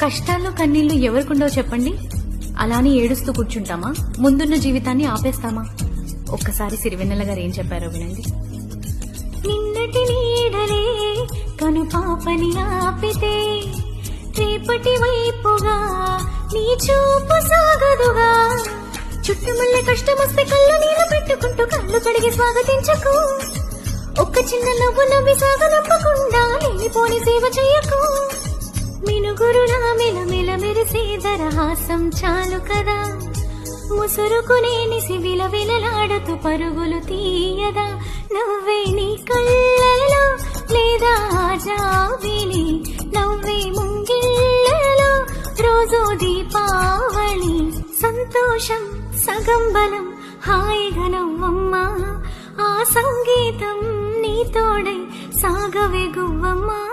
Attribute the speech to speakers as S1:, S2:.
S1: కష్టాల్లో కన్నీళ్లు ఎవరికుండో చెప్పండి. అలానే ఏడుస్తూ కూర్చుంటామా? ముందున్న జీవితాన్ని ఆపేస్తామా? ఒక్కసారి సిరివెన్నెల గారు ఏం చెప్పారో వినండి. నిన్నటి నీడలే కను పాపని ఆపితే రేపటి వైపుగా నీ చూపు సాగదుగా. చుట్టుముళ్ళ కష్టమొస్తే కళ్ళు నీళ్ళు పెట్టుకుంటూ కళ్ళు కడిగి స్వాగతించకు. ఒక్క చిన్న నవ్వు నవ్వి సాగనప్పకుండా లేనిపోని సేవ చెయ్యకు. మినుగురులా మెలమెల మెరిసే దరహాసం చాలు కదా. ముసురుకునే నిసివిల విలలాడుతూ పరుగులు తీయదా. నవ్వే నీ కళ్ళలో లేదా జాబిలి, నవ్వే ముంగిళ్ళలో రోజు దీపావళి. సంతోషం సగం బలం హాయిగా నవ్వమ్మా. ఆ సంగీతం నీ తోడై సాగవే గువ్వమ్మా.